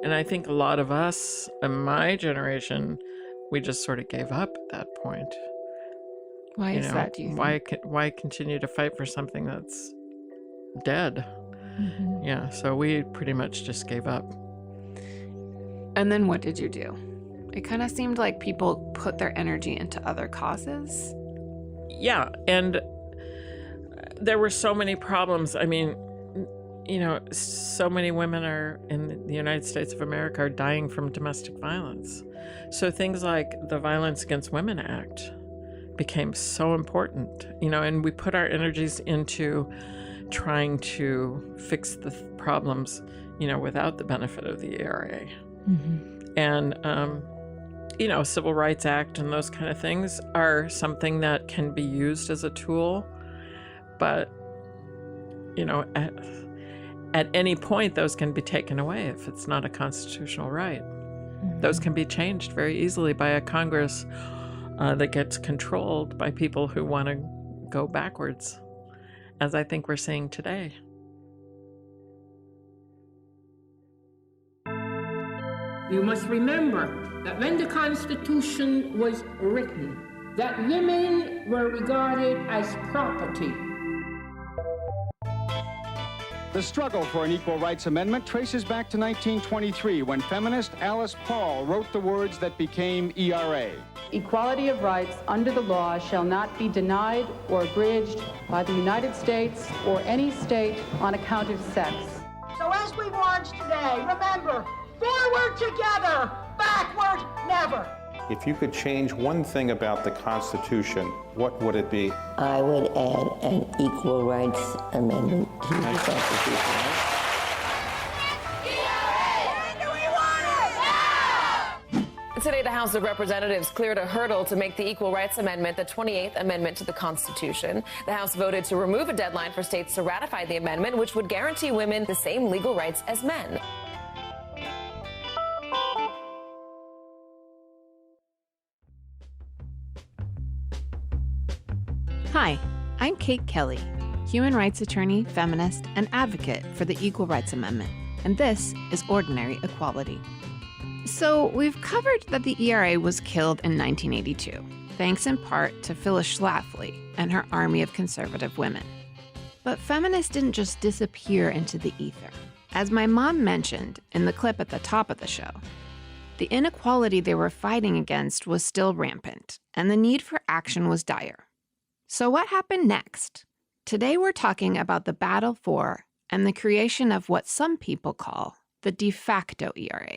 And I think a lot of us in my generation, we just sort of gave up at that point. Why is that, do you think? Why continue to fight for something that's dead? Mm-hmm. Yeah, so we pretty much just gave up. And then what did you do? It kind of seemed like people put their energy into other causes. Yeah, and there were so many problems. I mean, you know, so many women are in the United States of America are dying from domestic violence. So things like the Violence Against Women Act became so important, you know, and we put our energies into trying to fix the problems, you know, without the benefit of the ERA. Mm-hmm. And, you know, Civil Rights Act and those kind of things are something that can be used as a tool, but, you know, at any point, those can be taken away if it's not a constitutional right. Mm-hmm. Those can be changed very easily by a Congress that gets controlled by people who want to go backwards, as I think we're seeing today. You must remember that when the Constitution was written, that women were regarded as property. The struggle for an equal rights amendment traces back to 1923 when feminist Alice Paul wrote the words that became ERA. Equality of rights under the law shall not be denied or abridged by the United States or any state on account of sex. So as we march today, remember, forward together, backward never. If you could change one thing about the Constitution, what would it be? I would add an equal rights amendment to the Constitution. Today, the House of Representatives cleared a hurdle to make the Equal Rights Amendment the 28th Amendment to the Constitution. The House voted to remove a deadline for states to ratify the amendment, which would guarantee women the same legal rights as men. Hi, I'm Kate Kelly, human rights attorney, feminist, and advocate for the Equal Rights Amendment, and this is Ordinary Equality. So we've covered that the ERA was killed in 1982, thanks in part to Phyllis Schlafly and her army of conservative women. But feminists didn't just disappear into the ether. As my mom mentioned in the clip at the top of the show, the inequality they were fighting against was still rampant, and the need for action was dire. So what happened next? Today we're talking about the battle for and the creation of what some people call the de facto ERA.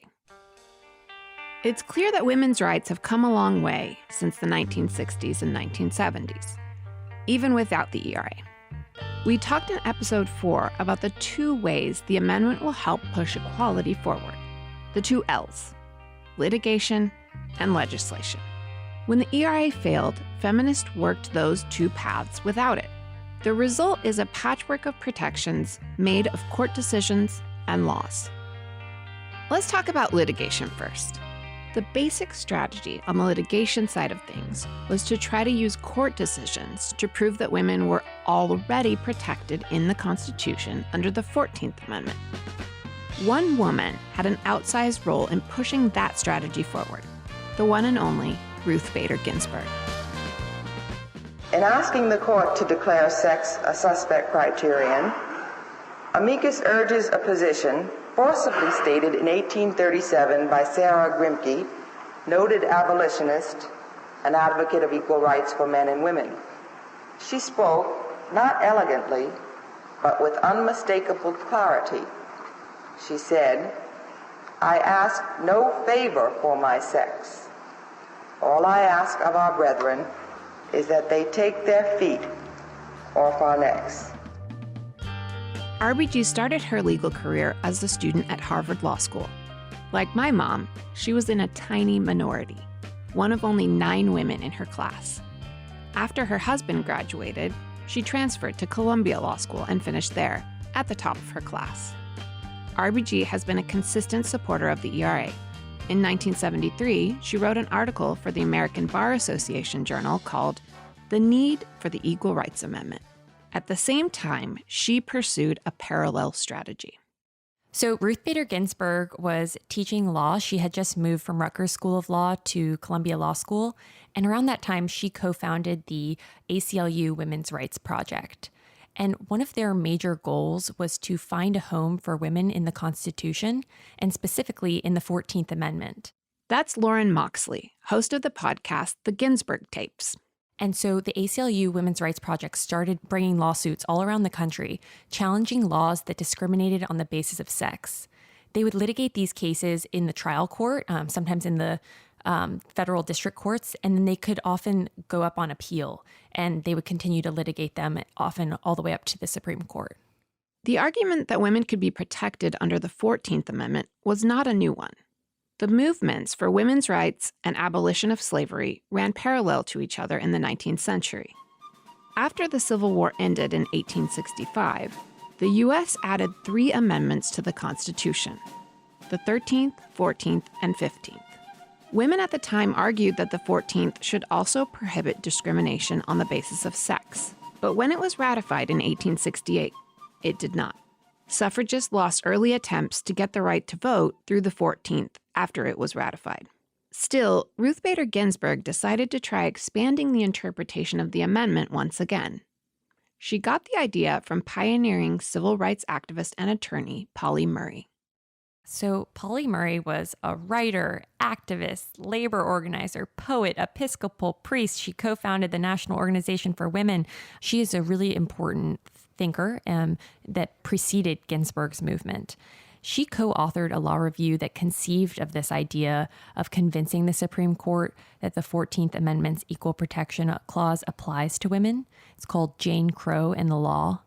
It's clear that women's rights have come a long way since the 1960s and 1970s, even without the ERA. We talked in episode 4 about the 2 ways the amendment will help push equality forward. The 2 L's, litigation and legislation. When the ERA failed, feminists worked those 2 paths without it. The result is a patchwork of protections made of court decisions and laws. Let's talk about litigation first. The basic strategy on the litigation side of things was to try to use court decisions to prove that women were already protected in the Constitution under the 14th Amendment. One woman had an outsized role in pushing that strategy forward, the one and only Ruth Bader Ginsburg. In asking the court to declare sex a suspect criterion, amicus urges a position forcibly stated in 1837 by Sarah Grimke, noted abolitionist and advocate of equal rights for men and women. She spoke, not elegantly, but with unmistakable clarity. She said, "I ask no favor for my sex. All I ask of our brethren is that they take their feet off our necks." RBG started her legal career as a student at Harvard Law School. Like my mom, she was in a tiny minority, one of only 9 women in her class. After her husband graduated, she transferred to Columbia Law School and finished there, at the top of her class. RBG has been a consistent supporter of the ERA. In 1973, she wrote an article for the American Bar Association journal called The Need for the Equal Rights Amendment. At the same time, she pursued a parallel strategy. So Ruth Bader Ginsburg was teaching law. She had just moved from Rutgers School of Law to Columbia Law School. And around that time, she co-founded the ACLU Women's Rights Project. And one of their major goals was to find a home for women in the Constitution, and specifically in the 14th Amendment. That's Lauren Moxley, host of the podcast, The Ginsburg Tapes. And so the ACLU Women's Rights Project started bringing lawsuits all around the country, challenging laws that discriminated on the basis of sex. They would litigate these cases in the trial court, sometimes in the federal district courts, and then they could often go up on appeal, and they would continue to litigate them, often all the way up to the Supreme Court. The argument that women could be protected under the 14th Amendment was not a new one. The movements for women's rights and abolition of slavery ran parallel to each other in the 19th century. After the Civil War ended in 1865, the U.S. added 3 amendments to the Constitution: the 13th, 14th, and 15th. Women at the time argued that the 14th should also prohibit discrimination on the basis of sex. But when it was ratified in 1868, it did not. Suffragists lost early attempts to get the right to vote through the 14th after it was ratified. Still, Ruth Bader Ginsburg decided to try expanding the interpretation of the amendment once again. She got the idea from pioneering civil rights activist and attorney Pauli Murray. So Pauli Murray was a writer, activist, labor organizer, poet, Episcopal priest. She co-founded the National Organization for Women. She is a really important thinker that preceded Ginsburg's movement. She co-authored a law review that conceived of this idea of convincing the Supreme Court that the 14th Amendment's Equal Protection Clause applies to women. It's called Jane Crow and the Law.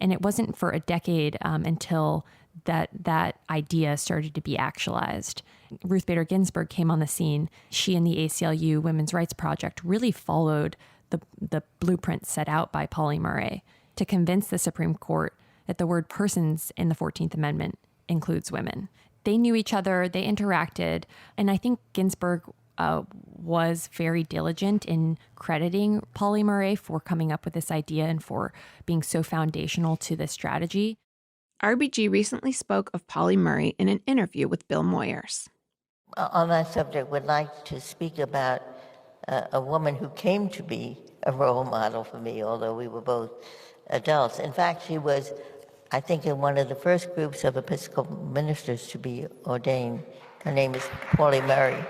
And it wasn't for a decade until that idea started to be actualized. Ruth Bader Ginsburg came on the scene. She and the ACLU Women's Rights Project really followed the blueprint set out by Pauli Murray to convince the Supreme Court that the word persons in the 14th Amendment includes women. They knew each other, they interacted, and I think Ginsburg was very diligent in crediting Pauli Murray for coming up with this idea and for being so foundational to this strategy. RBG recently spoke of Pauli Murray in an interview with Bill Moyers. On that subject, would like to speak about a woman who came to be a role model for me, although we were both adults. In fact, she was, I think, in one of the first groups of Episcopal ministers to be ordained. Her name is Pauli Murray.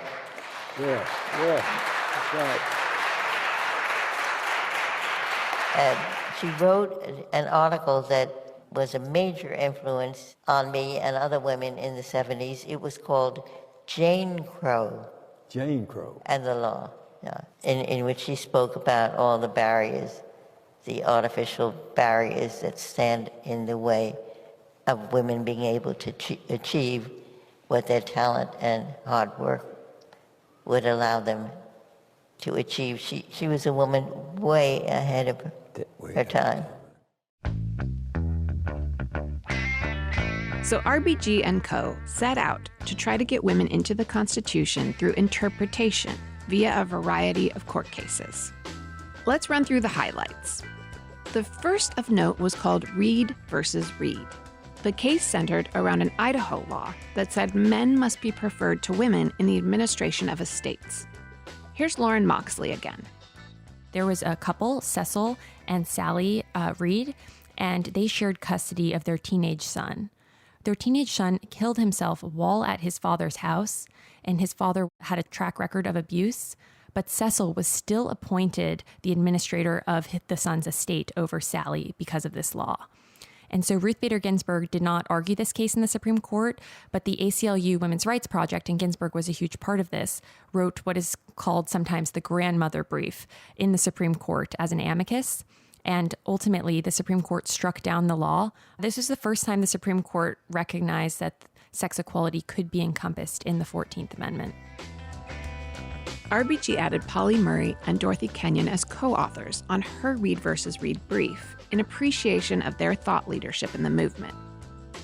Yeah, that's right. And she wrote an article that was a major influence on me and other women in the 70s. It was called Jane Crow. Jane Crow. And the Law, yeah, in which she spoke about all the barriers, the artificial barriers that stand in the way of women being able to achieve what their talent and hard work would allow them to achieve. She was a woman way ahead of her time. So RBG and Co. set out to try to get women into the Constitution through interpretation via a variety of court cases. Let's run through the highlights. The first of note was called Reed versus Reed. The case centered around an Idaho law that said men must be preferred to women in the administration of estates. Here's Lauren Moxley again. There was a couple, Cecil and Sally Reed, and they shared custody of their teenage son. Their teenage son killed himself while at his father's house, and his father had a track record of abuse, but Cecil was still appointed the administrator of the son's estate over Sally because of this law. And so Ruth Bader Ginsburg did not argue this case in the Supreme Court, but the ACLU Women's Rights Project, and Ginsburg was a huge part of this, wrote what is called sometimes the grandmother brief in the Supreme Court as an amicus. And ultimately, the Supreme Court struck down the law. This was the first time the Supreme Court recognized that sex equality could be encompassed in the 14th Amendment. RBG added Pauli Murray and Dorothy Kenyon as co-authors on her Reed versus Reed brief in appreciation of their thought leadership in the movement.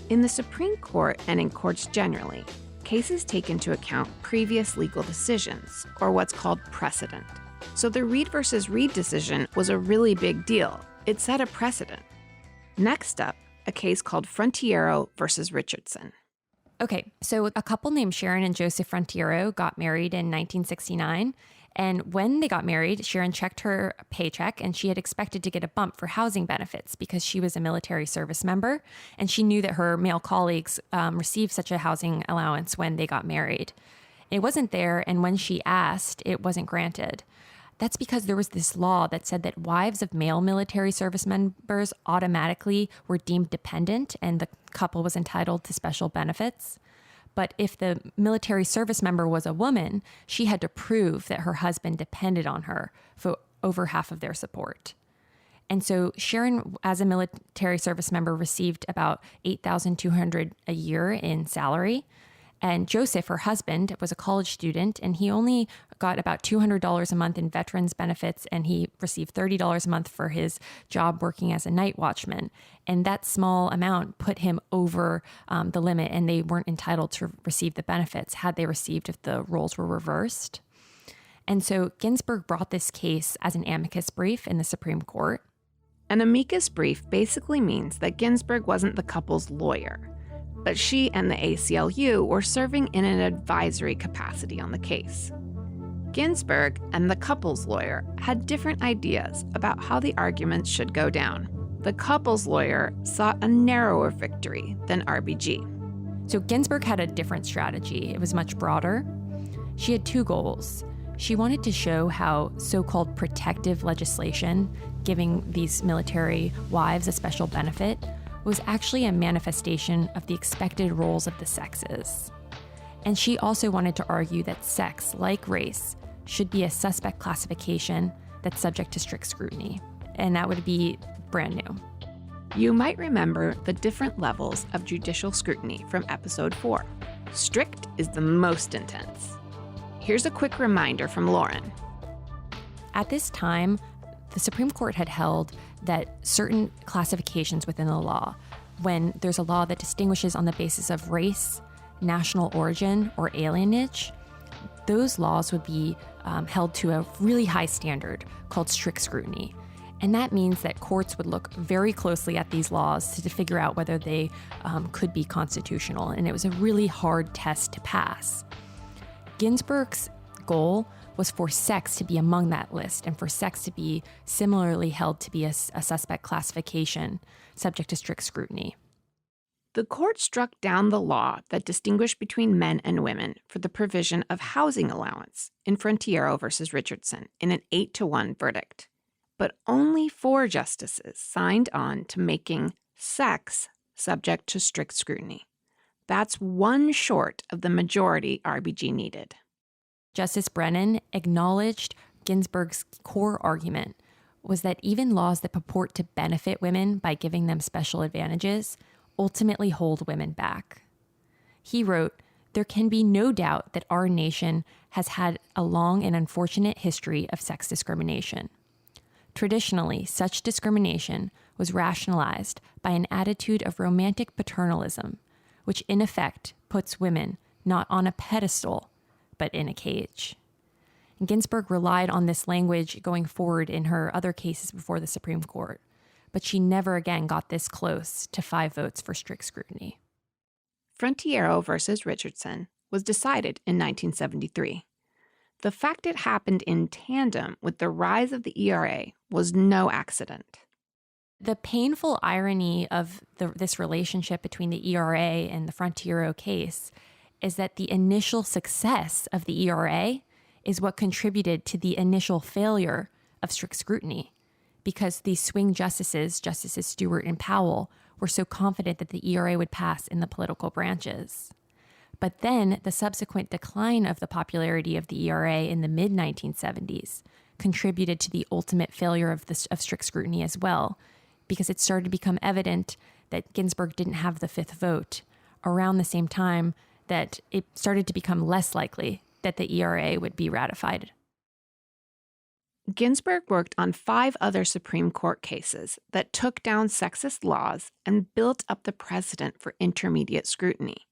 In the Supreme Court and in courts generally, cases take into account previous legal decisions, or what's called precedent. So the Reed versus Reed decision was a really big deal. It set a precedent. Next up, a case called Frontiero versus Richardson. Okay, so a couple named Sharon and Joseph Frontiero got married in 1969. And when they got married, Sharon checked her paycheck and she had expected to get a bump for housing benefits because she was a military service member. And she knew that her male colleagues received such a housing allowance when they got married. It wasn't there. And when she asked, it wasn't granted. That's because there was this law that said that wives of male military service members automatically were deemed dependent and the couple was entitled to special benefits. But if the military service member was a woman, she had to prove that her husband depended on her for over half of their support. And so Sharon, as a military service member, received about $8,200 a year in salary. And Joseph, her husband, was a college student, and he only got about $200 a month in veterans benefits, and he received $30 a month for his job working as a night watchman. And that small amount put him over the limit, and they weren't entitled to receive the benefits had they received if the roles were reversed. And so Ginsburg brought this case as an amicus brief in the Supreme Court. An amicus brief basically means that Ginsburg wasn't the couple's lawyer, but she and the ACLU were serving in an advisory capacity on the case. Ginsburg and the couple's lawyer had different ideas about how the arguments should go down. The couple's lawyer sought a narrower victory than RBG. So Ginsburg had a different strategy. It was much broader. She had two goals. She wanted to show how so-called protective legislation, giving these military wives a special benefit, was actually a manifestation of the expected roles of the sexes. And she also wanted to argue that sex, like race, should be a suspect classification that's subject to strict scrutiny. And that would be brand new. You might remember the different levels of judicial scrutiny from episode 4. Strict is the most intense. Here's a quick reminder from Lauren. At this time, the Supreme Court had held that certain classifications within the law, when there's a law that distinguishes on the basis of race, national origin, or alienage, those laws would be held to a really high standard called strict scrutiny. And that means that courts would look very closely at these laws to figure out whether they could be constitutional. And it was a really hard test to pass. Ginsburg's goal was for sex to be among that list and for sex to be similarly held to be a suspect classification subject to strict scrutiny. The court struck down the law that distinguished between men and women for the provision of housing allowance in Frontiero versus Richardson in an 8-1 verdict. But only 4 justices signed on to making sex subject to strict scrutiny. That's 1 short of the majority RBG needed. Justice Brennan acknowledged Ginsburg's core argument was that even laws that purport to benefit women by giving them special advantages ultimately hold women back. He wrote, "There can be no doubt that our nation has had a long and unfortunate history of sex discrimination. Traditionally, such discrimination was rationalized by an attitude of romantic paternalism, which in effect puts women not on a pedestal, but in a cage." And Ginsburg relied on this language going forward in her other cases before the Supreme Court, but she never again got this close to 5 votes for strict scrutiny. Frontiero versus Richardson was decided in 1973. The fact it happened in tandem with the rise of the ERA was no accident. The painful irony of this relationship between the ERA and the Frontiero case is that the initial success of the ERA is what contributed to the initial failure of strict scrutiny, because these swing justices, Justices Stewart and Powell, were so confident that the ERA would pass in the political branches. But then the subsequent decline of the popularity of the ERA in the mid-1970s contributed to the ultimate failure of strict scrutiny as well, because it started to become evident that Ginsburg didn't have the 5th vote around the same time that it started to become less likely that the ERA would be ratified. Ginsburg worked on 5 other Supreme Court cases that took down sexist laws and built up the precedent for intermediate scrutiny.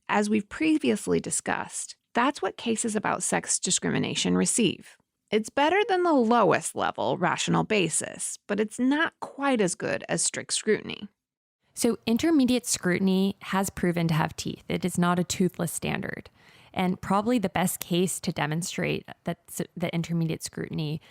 As we've previously discussed, that's what cases about sex discrimination receive. It's better than the lowest level rational basis, but it's not quite as good as strict scrutiny. So intermediate scrutiny has proven to have teeth. It is not a toothless standard. And probably the best case to demonstrate that the intermediate scrutiny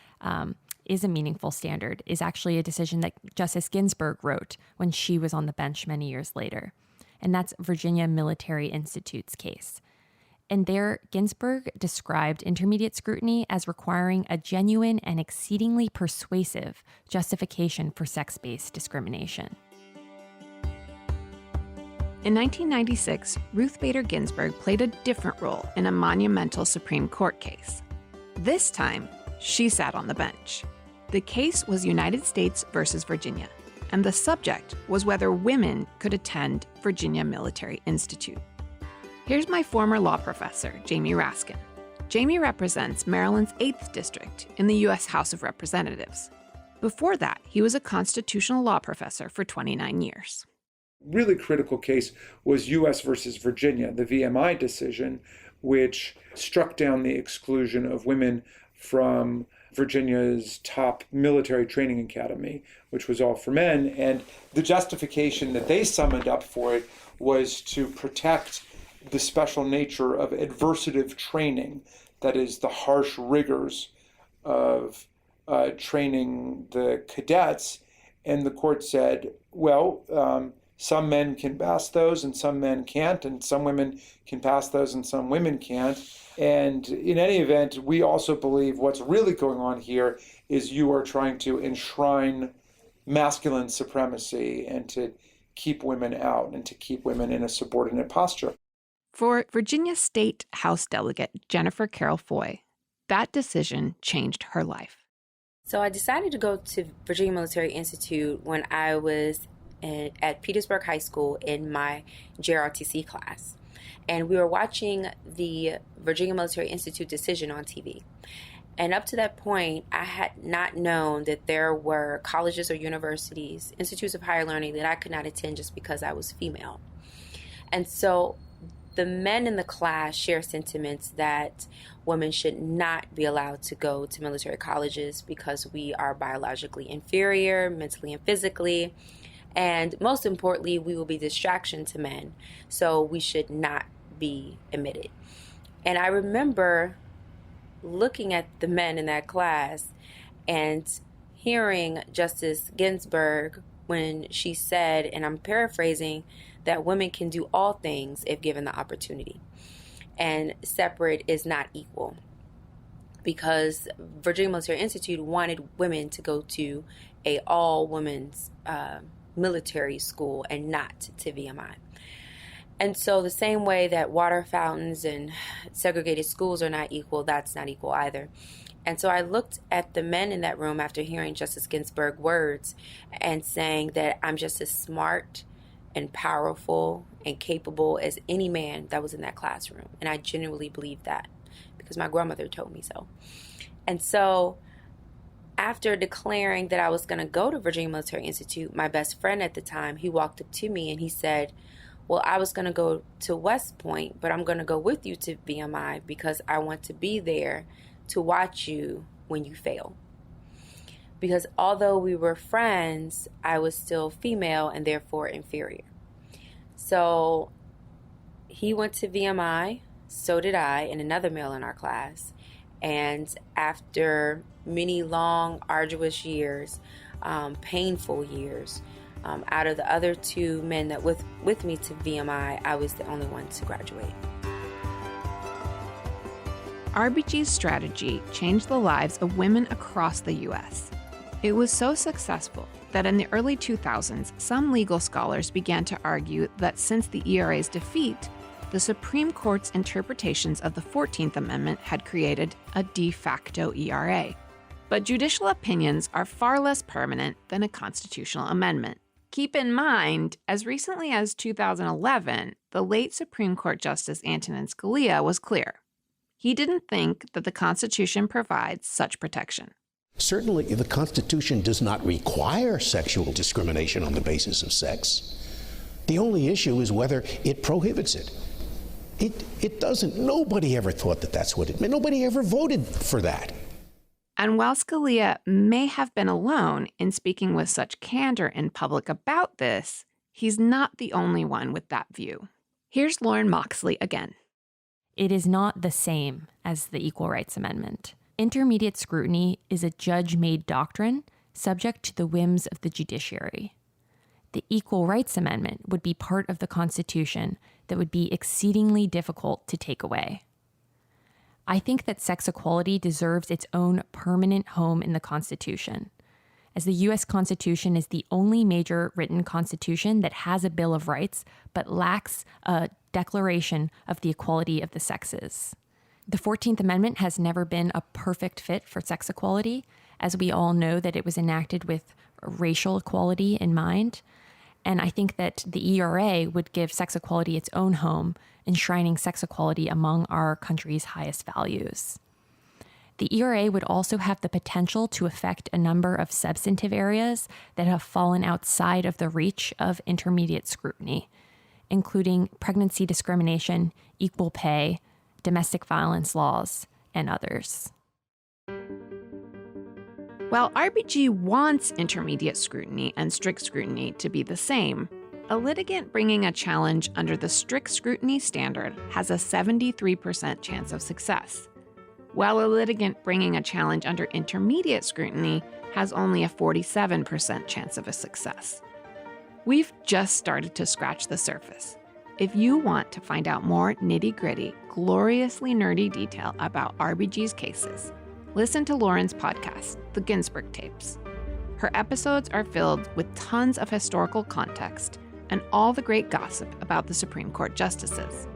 is a meaningful standard is actually a decision that Justice Ginsburg wrote when she was on the bench many years later. And that's Virginia Military Institute's case. And there, Ginsburg described intermediate scrutiny as requiring a genuine and exceedingly persuasive justification for sex-based discrimination. In 1996, Ruth Bader Ginsburg played a different role in a monumental Supreme Court case. This time, she sat on the bench. The case was United States versus Virginia, and the subject was whether women could attend Virginia Military Institute. Here's my former law professor, Jamie Raskin. Jamie represents Maryland's 8th District in the U.S. House of Representatives. Before that, he was a constitutional law professor for 29 years. Really critical case was U.S. versus Virginia, the VMI decision, which struck down the exclusion of women from Virginia's top military training academy, which was all for men. And the justification that they summoned up for it was to protect the special nature of adversative training, that is, the harsh rigors of training the cadets. And the court said, well, some men can pass those and some men can't, and some women can pass those and some women can't. And in any event, we also believe what's really going on here is you are trying to enshrine masculine supremacy and to keep women out and to keep women in a subordinate posture. For Virginia State House Delegate Jennifer Carroll Foy, that decision changed her life. So I decided to go to Virginia Military Institute when I was at Petersburg High School in my JROTC class. And we were watching the Virginia Military Institute decision on TV. And up to that point, I had not known that there were colleges or universities, institutes of higher learning that I could not attend just because I was female. And so the men in the class share sentiments that women should not be allowed to go to military colleges because we are biologically inferior, mentally and physically. And most importantly, we will be distraction to men, so we should not be admitted. And I remember looking at the men in that class and hearing Justice Ginsburg when she said, and I'm paraphrasing, that women can do all things if given the opportunity. And separate is not equal. Because Virginia Military Institute wanted women to go to a all-women's military school and not to VMI. And so the same way that water fountains and segregated schools are not equal, that's not equal either. And so I looked at the men in that room after hearing Justice Ginsburg's words and saying that I'm just as smart and powerful and capable as any man that was in that classroom. And I genuinely believe that because my grandmother told me so. And so after declaring that I was going to go to Virginia Military Institute, my best friend at the time, he walked up to me and he said, well, I was going to go to West Point, but I'm going to go with you to VMI because I want to be there to watch you when you fail. Because although we were friends, I was still female and therefore inferior. So he went to VMI, so did I, and another male in our class. And after many long, arduous years, painful years, out of the other two men that with me to VMI, I was the only one to graduate. RBG's strategy changed the lives of women across the U.S. It was so successful that in the early 2000s, some legal scholars began to argue that since the ERA's defeat, the Supreme Court's interpretations of the 14th Amendment had created a de facto ERA. But judicial opinions are far less permanent than a constitutional amendment. Keep in mind, as recently as 2011, the late Supreme Court Justice Antonin Scalia was clear. He didn't think that the Constitution provides such protection. Certainly, the Constitution does not require sexual discrimination on the basis of sex. The only issue is whether it prohibits it. It doesn't. Nobody ever thought that that's what it meant. Nobody ever voted for that. And while Scalia may have been alone in speaking with such candor in public about this, He's not the only one with that view. Here's Lauren Moxley again. It is not the same as the Equal Rights Amendment. Intermediate scrutiny is a judge-made doctrine subject to the whims of the judiciary. The Equal Rights Amendment would be part of the Constitution that would be exceedingly difficult to take away. I think that sex equality deserves its own permanent home in the Constitution, as the U.S. Constitution is the only major written constitution that has a Bill of Rights but lacks a declaration of the equality of the sexes. The 14th Amendment has never been a perfect fit for sex equality, as we all know that it was enacted with racial equality in mind. And I think that the ERA would give sex equality its own home, enshrining sex equality among our country's highest values. The ERA would also have the potential to affect a number of substantive areas that have fallen outside of the reach of intermediate scrutiny, including pregnancy discrimination, equal pay, domestic violence laws, and others. While RBG wants intermediate scrutiny and strict scrutiny to be the same, a litigant bringing a challenge under the strict scrutiny standard has a 73% chance of success, while a litigant bringing a challenge under intermediate scrutiny has only a 47% chance of a success. We've just started to scratch the surface. If you want to find out more nitty-gritty, gloriously nerdy detail about RBG's cases, listen to Lauren's podcast, The Ginsburg Tapes. Her episodes are filled with tons of historical context and all the great gossip about the Supreme Court justices.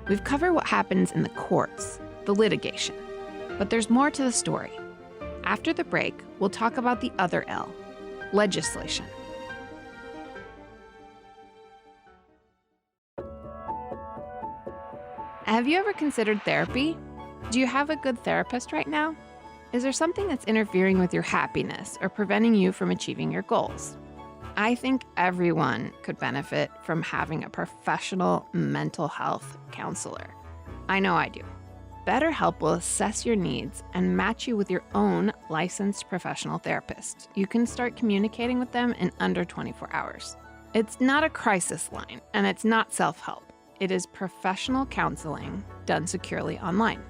We've covered what happens in the courts, the litigation, but there's more to the story. After the break, we'll talk about the other L, legislation. Have you ever considered therapy? Do you have a good therapist right now? Is there something that's interfering with your happiness or preventing you from achieving your goals? I think everyone could benefit from having a professional mental health counselor. I know I do. BetterHelp will assess your needs and match you with your own licensed professional therapist. You can start communicating with them in under 24 hours. It's not a crisis line, and it's not self-help. It is professional counseling done securely online.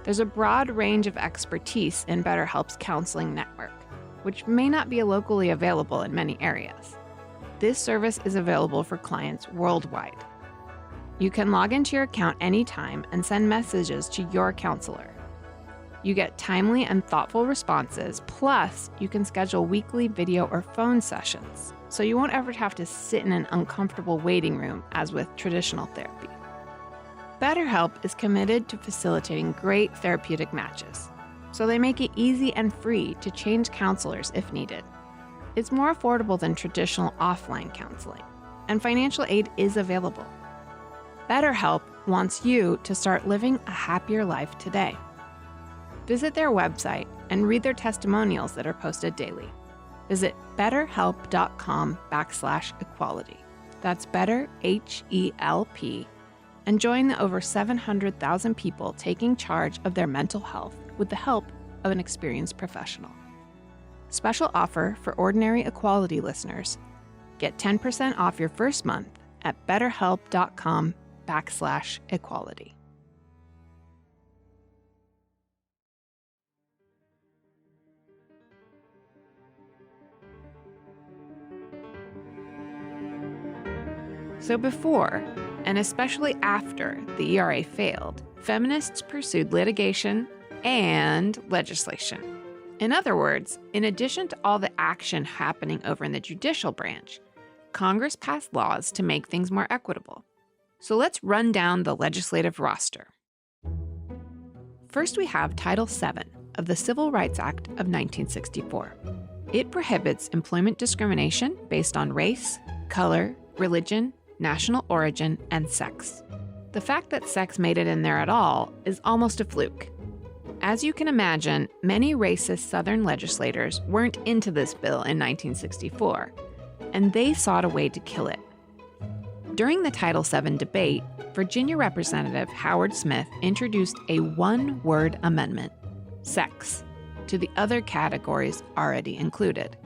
There's a broad range of expertise in BetterHelp's counseling network, which may not be locally available in many areas. This service is available for clients worldwide. You can log into your account anytime and send messages to your counselor. You get timely and thoughtful responses, plus you can schedule weekly video or phone sessions, so you won't ever have to sit in an uncomfortable waiting room as with traditional therapy. BetterHelp is committed to facilitating great therapeutic matches, so they make it easy and free to change counselors if needed. It's more affordable than traditional offline counseling, and financial aid is available. BetterHelp wants you to start living a happier life today. Visit their website and read their testimonials that are posted daily. Visit betterhelp.com/equality. That's better, HELP, and join the over 700,000 people taking charge of their mental health with the help of an experienced professional. Special offer for Ordinary Equality listeners. Get 10% off your first month at betterhelp.com/equality. So before, and especially after the ERA failed, feminists pursued litigation and legislation. In other words, in addition to all the action happening over in the judicial branch, Congress passed laws to make things more equitable. So let's run down the legislative roster. First, we have Title VII of the Civil Rights Act of 1964. It prohibits employment discrimination based on race, color, religion, national origin, and sex. The fact that sex made it in there at all is almost a fluke. As you can imagine, many racist Southern legislators weren't into this bill in 1964, and they sought a way to kill it. During the Title VII debate, Virginia Representative Howard Smith introduced a one-word amendment, sex, to the other categories already included.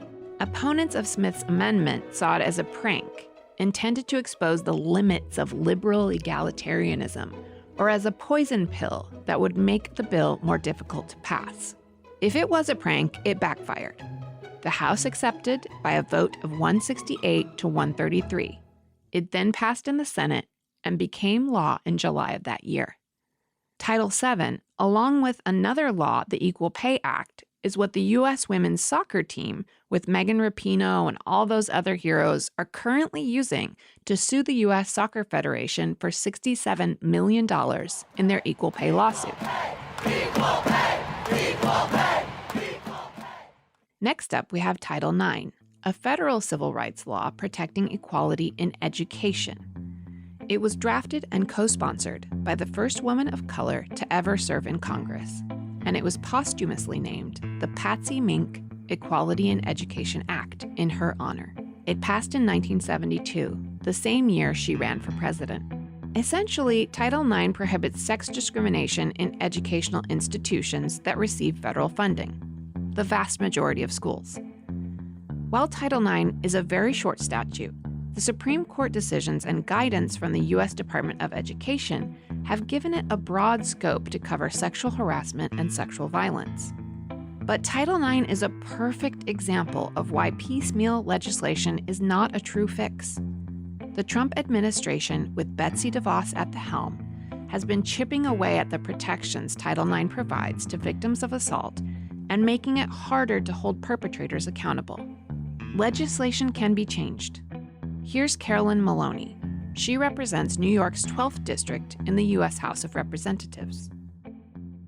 Opponents of Smith's amendment saw it as a prank, intended to expose the limits of liberal egalitarianism, or as a poison pill that would make the bill more difficult to pass. If it was a prank, it backfired. The House accepted by a vote of 168 to 133. It then passed in the Senate and became law in July of that year. Title VII, along with another law, the Equal Pay Act, is what the U.S. women's soccer team, with Megan Rapinoe and all those other heroes, are currently using to sue the U.S. Soccer Federation for $67 million in their equal pay lawsuit. Equal pay! Equal pay! Next up, we have Title IX, a federal civil rights law protecting equality in education. It was drafted and co-sponsored by the first woman of color to ever serve in Congress, and it was posthumously named the Patsy Mink Equality in Education Act in her honor. It passed in 1972, the same year she ran for president. Essentially, Title IX prohibits sex discrimination in educational institutions that receive federal funding, the vast majority of schools. While Title IX is a very short statute, the Supreme Court decisions and guidance from the U.S. Department of Education have given it a broad scope to cover sexual harassment and sexual violence. But Title IX is a perfect example of why piecemeal legislation is not a true fix. The Trump administration, with Betsy DeVos at the helm, has been chipping away at the protections Title IX provides to victims of assault and making it harder to hold perpetrators accountable. Legislation can be changed. Here's Carolyn Maloney. She represents New York's 12th District in the U.S. House of Representatives.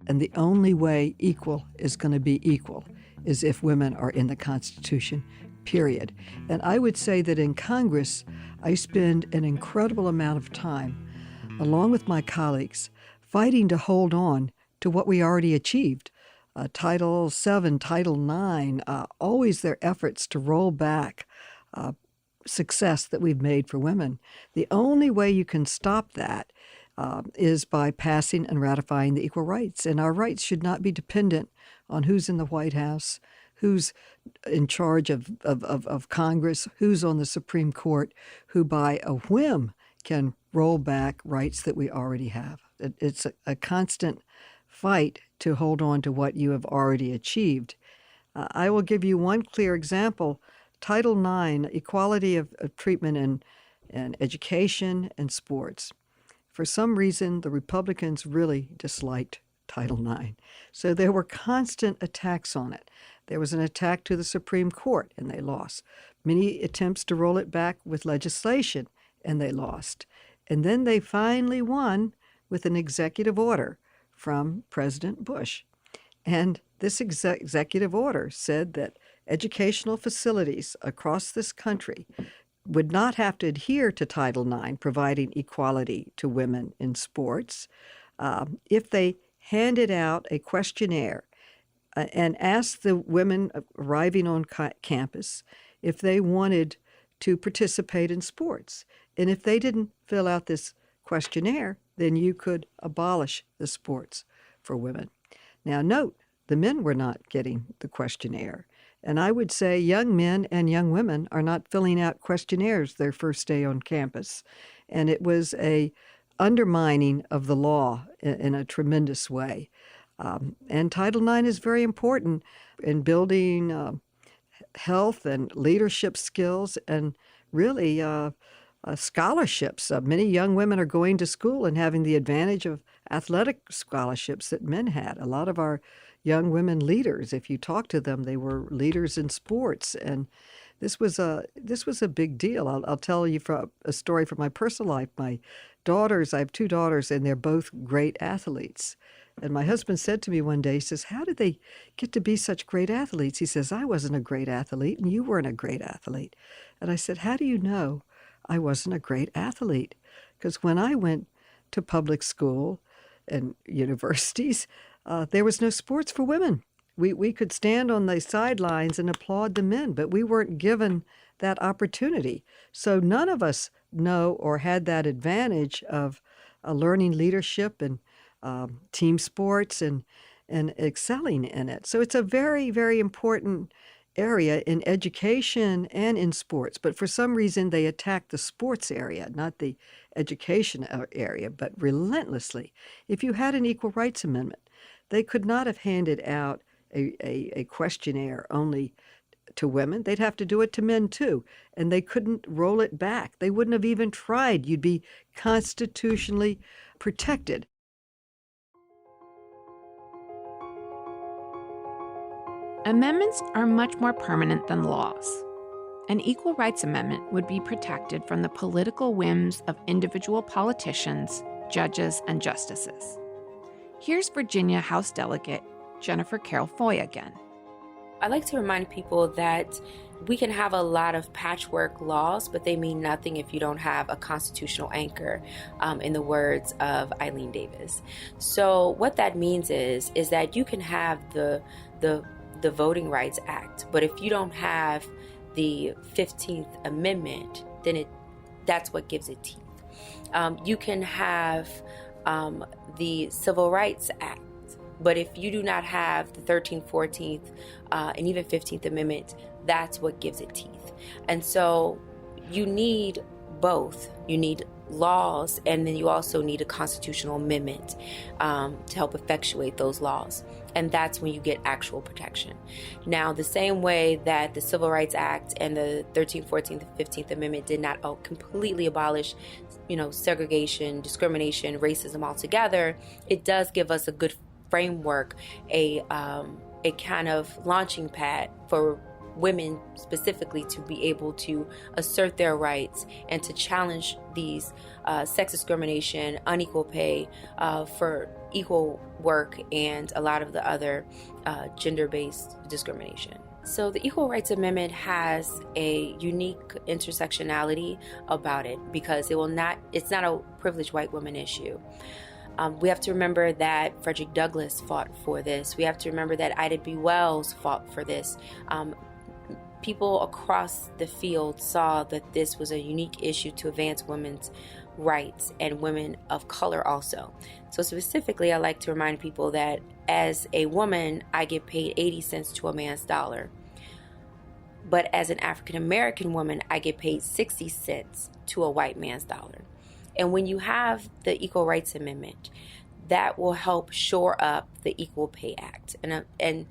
And the only way equal is going to be equal is if women are in the Constitution, period. And I would say that in Congress, I spend an incredible amount of time, along with my colleagues, fighting to hold on to what we already achieved. Title VII, Title IX, always their efforts to roll back success that we've made for women. The only way you can stop that is by passing and ratifying the equal rights. And our rights should not be dependent on who's in the White House, who's in charge of Congress, who's on the Supreme Court, who by a whim can roll back rights that we already have. It's a constant fight to hold on to what you have already achieved. I will give you one clear example. Title IX, equality of treatment in education and sports. For some reason, the Republicans really disliked Title IX. So there were constant attacks on it. There was an attack to the Supreme Court, and they lost. Many attempts to roll it back with legislation, and they lost. And then they finally won with an executive order from President Bush. And this executive order said that educational facilities across this country would not have to adhere to Title IX, providing equality to women in sports, if they handed out a questionnaire and asked the women arriving on campus if they wanted to participate in sports. And if they didn't fill out this questionnaire, then you could abolish the sports for women. Now note, the men were not getting the questionnaire. And I would say young men and young women are not filling out questionnaires their first day on campus. And it was a undermining of the law in a tremendous way. And Title IX is very important in building health and leadership skills and really scholarships. Many young women are going to school and having the advantage of athletic scholarships that men had. A lot of our young women leaders, if you talk to them, they were leaders in sports. And this was a big deal. I'll tell you a story from my personal life. My daughters, I have two daughters, and they're both great athletes. And my husband said to me one day, he says, how did they get to be such great athletes? He says, I wasn't a great athlete, and you weren't a great athlete. And I said, how do you know I wasn't a great athlete? Because when I went to public school and universities, there was no sports for women. We could stand on the sidelines and applaud the men, but we weren't given that opportunity. So none of us know or had that advantage of learning leadership and team sports and excelling in it. So it's a very, very important area in education and in sports, but for some reason they attacked the sports area, not the education area, but relentlessly. If you had an Equal Rights Amendment, they could not have handed out a questionnaire only to women. They'd have to do it to men too, and they couldn't roll it back. They wouldn't have even tried. You'd be constitutionally protected. Amendments are much more permanent than laws. An Equal Rights Amendment would be protected from the political whims of individual politicians, judges, and justices. Here's Virginia House Delegate Jennifer Carroll Foy again. I like to remind people that we can have a lot of patchwork laws, but they mean nothing if you don't have a constitutional anchor, in the words of Eileen Davis. So what that means is that you can have the Voting Rights Act, but if you don't have the 15th Amendment, then that's what gives it teeth. You can have the Civil Rights Act, but if you do not have the 13th, 14th, and even 15th Amendment, that's what gives it teeth. And so you need both. You need laws, and then you also need a constitutional amendment to help effectuate those laws. And that's when you get actual protection. Now, the same way that the Civil Rights Act and the 13th, 14th, and 15th Amendment did not completely abolish, segregation, discrimination, racism altogether, it does give us a good framework, a kind of launching pad for women specifically to be able to assert their rights and to challenge these sex discrimination, unequal pay for equal work, and a lot of the other gender-based discrimination. So the Equal Rights Amendment has a unique intersectionality about it because it's not a privileged white woman issue. We have to remember that Frederick Douglass fought for this. We have to remember that Ida B. Wells fought for this. People across the field saw that this was a unique issue to advance women's rights and women of color also. So specifically, I like to remind people that as a woman, I get paid 80 cents to a man's dollar. But as an African American woman, I get paid 60 cents to a white man's dollar. And when you have the Equal Rights Amendment, that will help shore up the Equal Pay Act and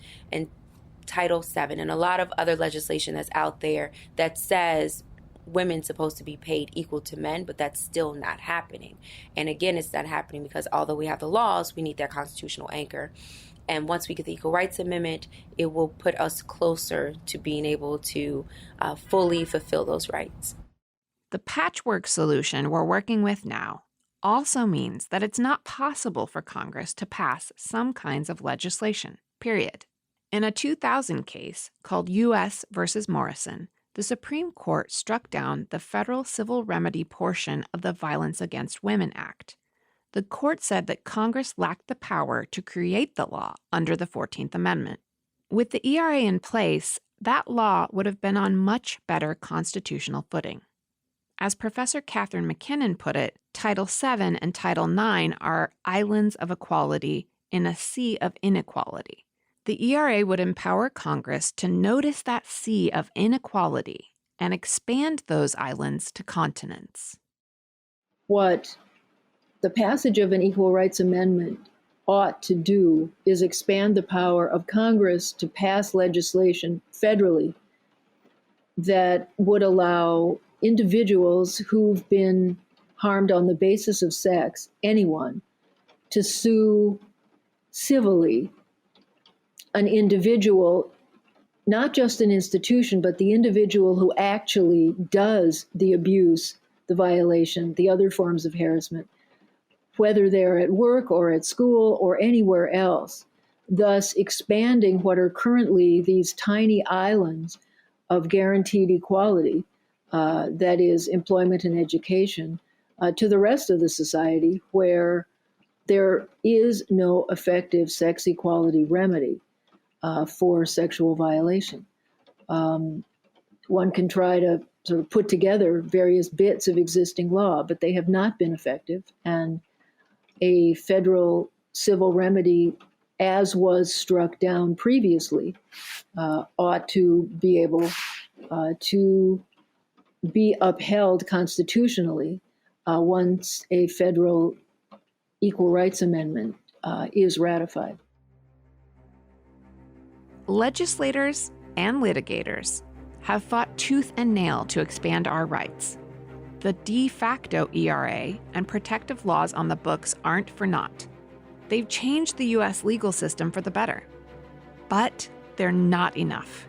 Title VII and a lot of other legislation that's out there that says women supposed to be paid equal to men, but that's still not happening. And again, it's not happening because although we have the laws, we need that constitutional anchor. And once we get the Equal Rights Amendment, it will put us closer to being able to fully fulfill those rights. The patchwork solution we're working with now also means that it's not possible for Congress to pass some kinds of legislation, period. In a 2000 case called U.S. versus Morrison, the Supreme Court struck down the federal civil remedy portion of the Violence Against Women Act. The court said that Congress lacked the power to create the law under the 14th Amendment. With the ERA in place, that law would have been on much better constitutional footing. As Professor Kathryn McKinnon put it, Title VII and Title IX are islands of equality in a sea of inequality. The ERA would empower Congress to notice that sea of inequality and expand those islands to continents. What the passage of an Equal Rights Amendment ought to do is expand the power of Congress to pass legislation federally that would allow individuals who've been harmed on the basis of sex, anyone, to sue civilly an individual, not just an institution, but the individual who actually does the abuse, the violation, the other forms of harassment, whether they're at work or at school or anywhere else, thus expanding what are currently these tiny islands of guaranteed equality, that is employment and education, to the rest of the society where there is no effective sex equality remedy for sexual violation. One can try to sort of put together various bits of existing law, but they have not been effective. And a federal civil remedy as was struck down previously, ought to be able to be upheld constitutionally once a federal Equal Rights Amendment is ratified. Legislators and litigators have fought tooth and nail to expand our rights. The de facto ERA and protective laws on the books aren't for naught. They've changed the U.S. legal system for the better. But they're not enough.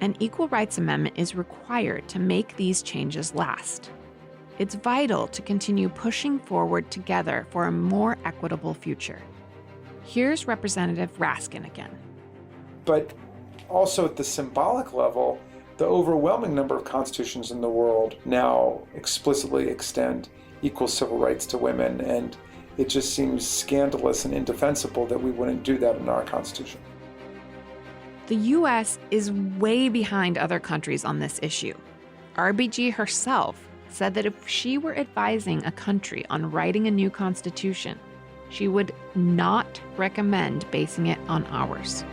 An Equal Rights Amendment is required to make these changes last. It's vital to continue pushing forward together for a more equitable future. Here's Representative Raskin again. But also at the symbolic level, the overwhelming number of constitutions in the world now explicitly extend equal civil rights to women, and it just seems scandalous and indefensible that we wouldn't do that in our Constitution. The U.S. is way behind other countries on this issue. RBG herself said that if she were advising a country on writing a new constitution, she would not recommend basing it on ours.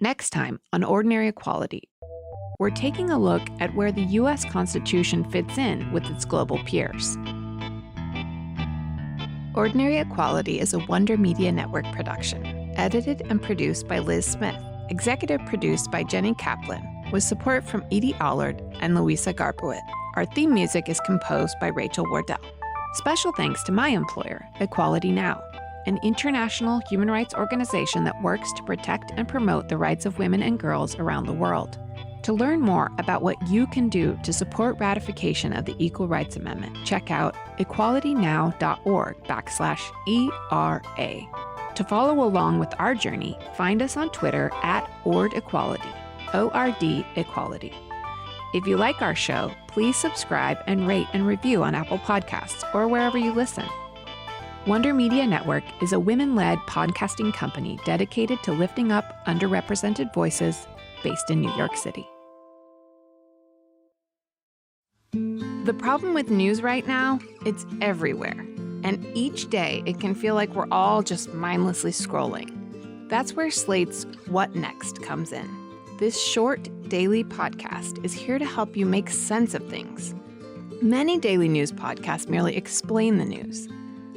Next time on Ordinary Equality, we're taking a look at where the U.S. Constitution fits in with its global peers. Ordinary Equality is a Wonder Media Network production, edited and produced by Liz Smith, executive produced by Jenny Kaplan, with support from Edie Allard and Louisa Garbowit. Our theme music is composed by Rachel Wardell. Special thanks to my employer, Equality Now, an international human rights organization that works to protect and promote the rights of women and girls around the world. To learn more about what you can do to support ratification of the Equal Rights Amendment, check out equalitynow.org/ERA. To follow along with our journey, find us on Twitter at OrdEquality, ORD Equality. If you like our show, please subscribe and rate and review on Apple Podcasts or wherever you listen. Wonder Media Network is a women-led podcasting company dedicated to lifting up underrepresented voices based in New York City. The problem with news right now, it's everywhere. And each day it can feel like we're all just mindlessly scrolling. That's where Slate's What Next comes in. This short daily podcast is here to help you make sense of things. Many daily news podcasts merely explain the news.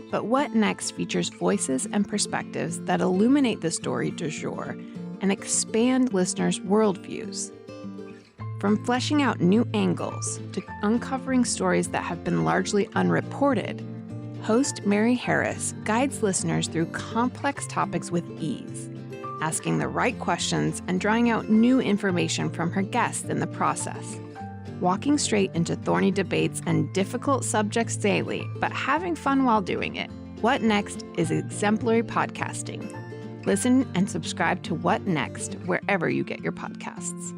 But What Next features voices and perspectives that illuminate the story du jour and expand listeners' worldviews. From fleshing out new angles to uncovering stories that have been largely unreported, host Mary Harris guides listeners through complex topics with ease, asking the right questions and drawing out new information from her guests in the process. Walking straight into thorny debates and difficult subjects daily, but having fun while doing it. What Next is exemplary podcasting. Listen and subscribe to What Next wherever you get your podcasts.